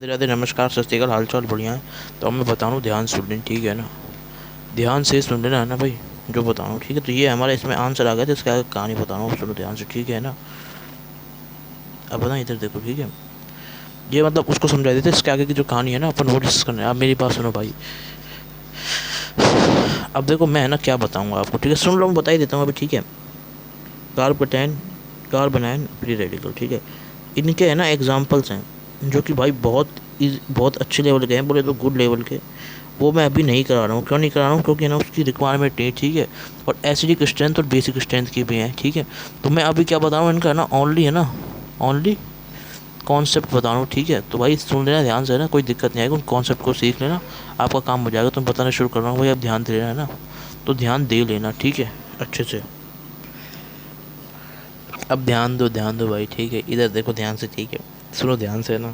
राधे राधे, नमस्कार, सत श्री अकाल, हाल चाल बढ़िया है। तो अब मैं बता रहा हूँ, ध्यान सुन लेना, ठीक है ना। ध्यान से सुन लेना है ना भाई, जो बता रहा हूँ, ठीक है। तो ये हमारा इसमें आंसर आ गया, तो इसका आगे कहानी बता रहा हूँ, सुनो ध्यान से, ठीक है ना। अब बता, इधर देखो, ठीक है। ये मतलब उसको समझा देते, इसके आगे की जो कहानी है ना, अपन वो डिस्कस करना है। आप मेरी बात सुनो भाई। अब देखो, मैं है ना क्या बताऊँगा आपको, ठीक है। सुन लो, मैं बता ही देता हूँ अभी, ठीक है। कार्बोटैन, कार्बोनाइन, फ्री रेडिकल, ठीक है। इनके है ना एग्जाम्पल्स हैं, जो कि भाई बहुत अच्छे लेवल के हैं, बोले तो गुड लेवल के। वो मैं अभी नहीं करा रहा हूँ। क्यों नहीं करा रहा हूँ? क्योंकि ना उसकी रिक्वायरमेंट नहीं, ठीक है। और एसिडिक स्ट्रेंथ और बेसिक स्ट्रेंथ की भी है, ठीक है। तो मैं अभी क्या बता रहा हूँ, इनका ना ओनली है ना, ओनली कॉन्सेप्ट बता रहा हूँ, ठीक है। तो भाई सुन लेना ध्यान से, है ना, कोई दिक्कत नहीं आएगी, उन कॉन्सेप्ट को सीख लेना, आपका काम हो जाएगा। तो मैं बताना शुरू कर रहा हूँ भाई, अब ध्यान दे लेना, है ना। तो ध्यान दे लेना, ठीक है, अच्छे से। अब ध्यान दो भाई, ठीक है। इधर देखो ध्यान से, ठीक है। सुनो ध्यान से, है ना,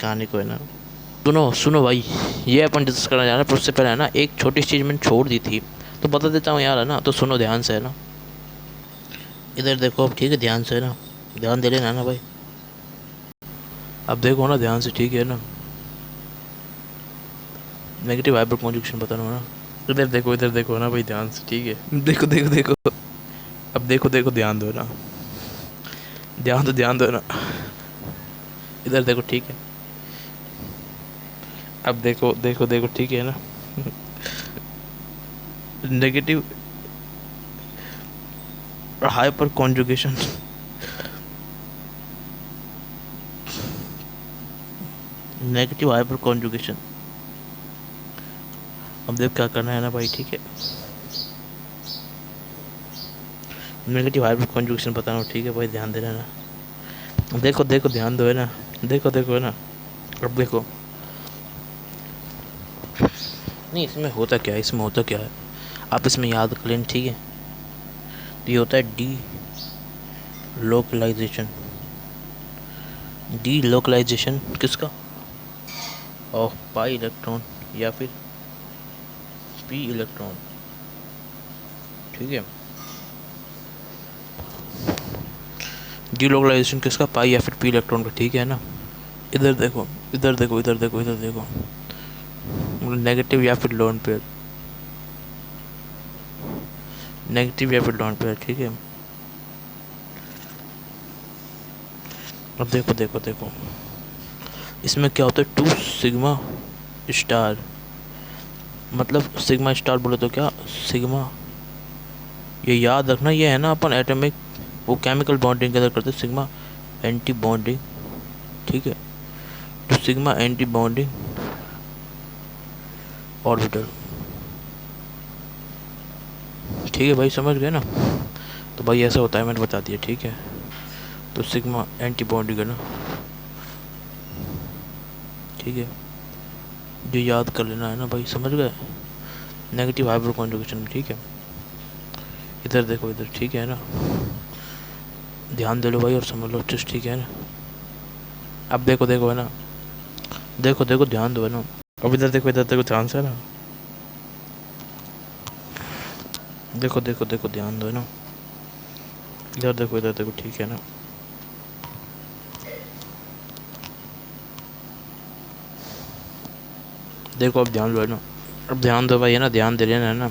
कहानी को, है ना। सुनो सुनो भाई, ये अपन डिस्कस करना जा रहे हैं, पर उससे पहले है ना एक छोटी सी चीज़ मैंने छोड़ दी थी, तो बता देता हूँ यार, है ना। तो सुनो ध्यान से, है ना। इधर देखो अब, ठीक है, ध्यान से, है ना। ध्यान दे लेना, है ना भाई। अब देखो ना ध्यान से, ठीक है ना। नेगेटिव हाइपर कॉन्जुगेशन बता रहा हूँ ना। इधर देखो ना भाई, ध्यान से, ठीक है। देखो देखो देखो। अब देखो देखो, ध्यान दो ना। ध्यान दो ना। इधर देखो, ठीक है। अब देखो देखो देखो, ठीक है ना। Negative hyper conjugation, negative hyper conjugation. अब देख क्या करना है ना भाई, ठीक है। नेगेटिव हाइपर कॉन्जुगेशन बता रहा हूँ, ठीक है भाई, ध्यान देना ना। देखो देखो, ध्यान दो, है ना। देखो देखो, है ना। अब देखो, नहीं, इसमें होता क्या है, इसमें होता क्या है, आप इसमें याद कर लें, ठीक है। तो ये होता है डी लोकलाइजेशन। डी लोकलाइजेशन किसका? ऑफ पाई इलेक्ट्रॉन या फिर पी इलेक्ट्रॉन, ठीक है। डी लोकलाइजेशन किसका? पाई या फिर पी इलेक्ट्रॉन का, ठीक है ना। इधर देखो, इधर देखो, इधर देखो, इधर देखो। नेगेटिव या फिर लोन पेयर, नेगेटिव या फिर लोन पेयर, ठीक है। अब देखो देखो देखो, इसमें क्या होता है, टू सिग्मा स्टार। मतलब सिग्मा स्टार बोले तो क्या, सिग्मा, ये याद रखना, ये है ना अपन एटॉमिक, वो केमिकल बॉन्डिंग के अंदर करते हैं, सिग्मा एंटी बॉन्डिंग, ठीक है। तो सिग्मा एंटी बॉन्डिंग ऑर्बिटल, ठीक है भाई, समझ गए ना। तो भाई ऐसा होता है, मैंने बता दिया, ठीक है। तो सिग्मा एंटी बॉन्डिंग है ना, ठीक है। जो याद कर लेना है ना भाई, समझ गए। नेगेटिव हाइपर कॉन्जुगेशन, ठीक है। इधर देखो, इधर, ठीक है ना। ध्यान दे लो भाई और समझ लो अच्छे से, ठीक है ना। अब देखो देखो, है ना। देखो देखो, ध्यान दो, है ना। अब इधर देखो, ध्यान से, है ना। देखो देखो देखो, ध्यान दो, है ना। इधर देखो, ठीक है ना। देखो अब ध्यान दो, है ना। अब ध्यान दो भाई, है ना, ध्यान दे लेना, है ना।